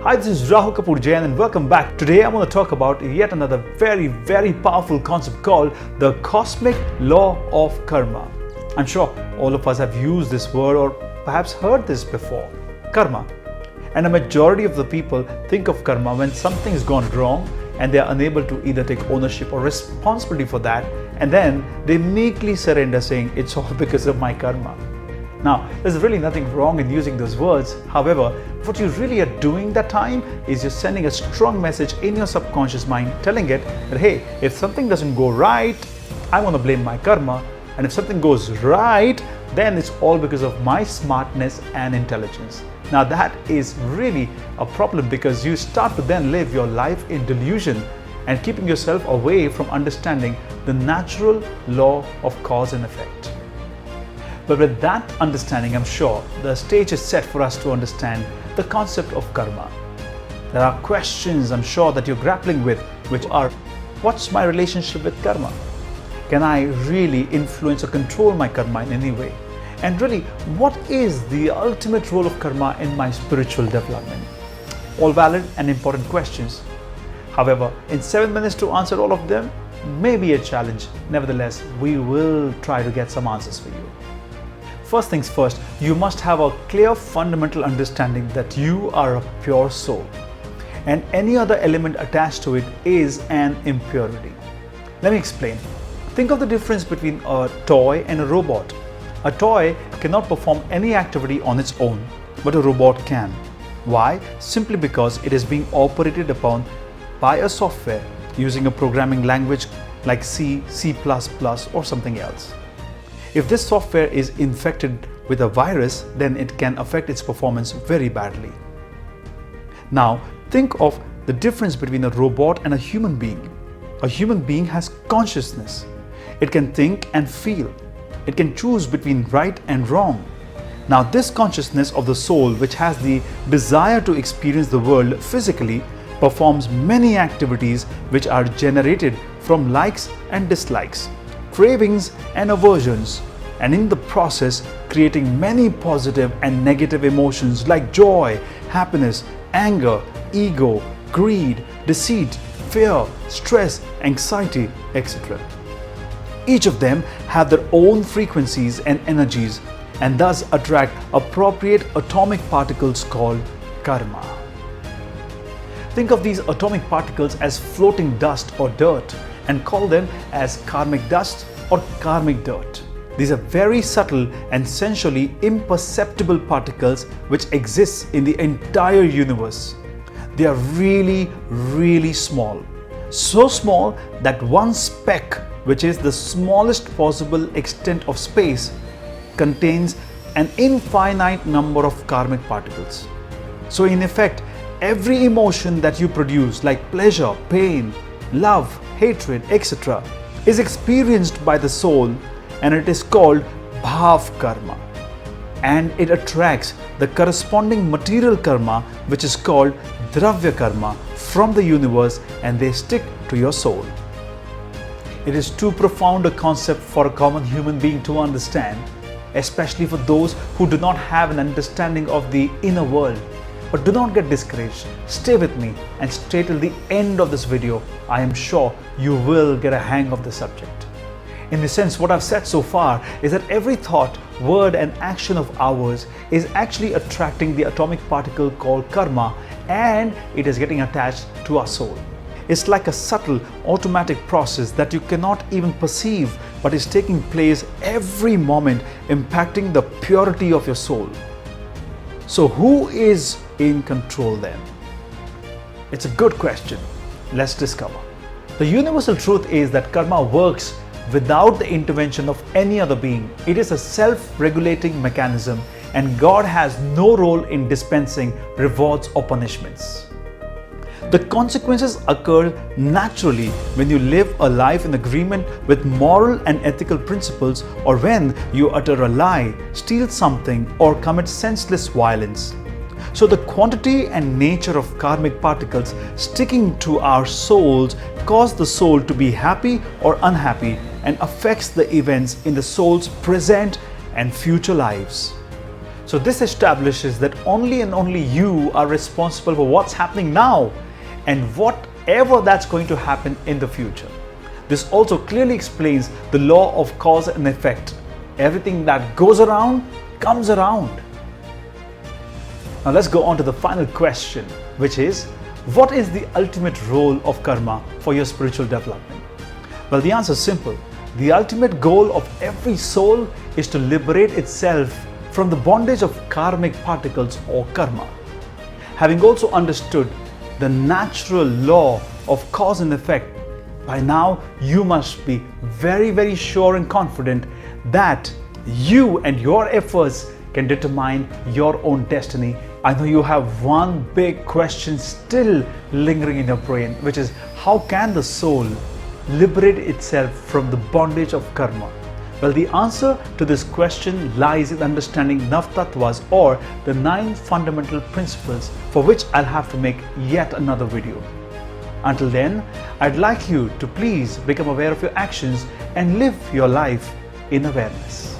Hi, this is Rahul Kapoor and welcome back. Today I want to talk about yet another very powerful concept called the cosmic law of karma. I'm sure all of us have used this word or perhaps heard this before. Karma. And a majority of the people think of karma when something's gone wrong and they are unable to either take ownership or responsibility for that, and then they meekly surrender saying it's all because of my karma. Now, there's really nothing wrong in using those words. However, what you really are doing that time is you're sending a strong message in your subconscious mind telling it that, hey, if something doesn't go right, I want to blame my karma. And if something goes right, then it's all because of my smartness and intelligence. Now that is really a problem because you start to then live your life in delusion and keeping yourself away from understanding the natural law of cause and effect. But with that understanding, I'm sure the stage is set for us to understand the concept of karma. There are questions I'm sure that you're grappling with, which are, what's my relationship with karma? Can I really influence or control my karma in any way? And really, what is the ultimate role of karma in my spiritual development? All valid and important questions. However, in 7 minutes to answer all of them may be a challenge. Nevertheless, we will try to get some answers for you. First things first, you must have a clear fundamental understanding that you are a pure soul, and any other element attached to it is an impurity. Let me explain. Think of the difference between a toy and a robot. A toy cannot perform any activity on its own, but a robot can. Why? Simply because it is being operated upon by a software using a programming language like C, C++ or something else. If this software is infected with a virus, then it can affect its performance very badly. Now, think of the difference between a robot and a human being. A human being has consciousness. It can think and feel. It can choose between right and wrong. Now, this consciousness of the soul, which has the desire to experience the world physically, performs many activities which are generated from likes and dislikes, cravings and aversions, and in the process creating many positive and negative emotions like joy, happiness, anger, ego, greed, deceit, fear, stress, anxiety, etc. Each of them have their own frequencies and energies and thus attract appropriate atomic particles called karma. Think of these atomic particles as floating dust or dirt and call them as karmic dust or karmic dirt. These are very subtle and sensually imperceptible particles which exist in the entire universe. They are really small. So small that one speck, which is the smallest possible extent of space, contains an infinite number of karmic particles. So in effect, every emotion that you produce like pleasure, pain, love, hatred, etc. is experienced by the soul, and it is called bhav karma. And it attracts the corresponding material karma, which is called dravya karma, from the universe, and they stick to your soul. It is too profound a concept for a common human being to understand, especially for those who do not have an understanding of the inner world. But do not get discouraged. Stay with me and stay till the end of this video. I am sure you will get a hang of the subject. In the sense, what I've said so far is that every thought, word and action of ours is actually attracting the atomic particle called karma, and it is getting attached to our soul. It's like a subtle automatic process that you cannot even perceive, but is taking place every moment, impacting the purity of your soul. So who is in control then? It's a good question. Let's discover. The universal truth is that karma works without the intervention of any other being. It is a self-regulating mechanism, and God has no role in dispensing rewards or punishments. The consequences occur naturally when you live a life in agreement with moral and ethical principles, or when you utter a lie, steal something, or commit senseless violence. So the quantity and nature of karmic particles sticking to our souls cause the soul to be happy or unhappy and affects the events in the soul's present and future lives. So this establishes that only and only you are responsible for what's happening now and whatever that's going to happen in the future. This also clearly explains the law of cause and effect. Everything that goes around comes around. Now let's go on to the final question, which is, what is the ultimate role of karma for your spiritual development? Well, the answer is simple. The ultimate goal of every soul is to liberate itself from the bondage of karmic particles or karma. Having also understood the natural law of cause and effect, by now you must be very, very sure and confident that you and your efforts can determine your own destiny. I know you have one big question still lingering in your brain, which is, how can the soul liberate itself from the bondage of karma? Well, the answer to this question lies in understanding Navtattvas, or the 9 fundamental principles, for which I'll have to make yet another video. Until then, I'd like you to please become aware of your actions and live your life in awareness.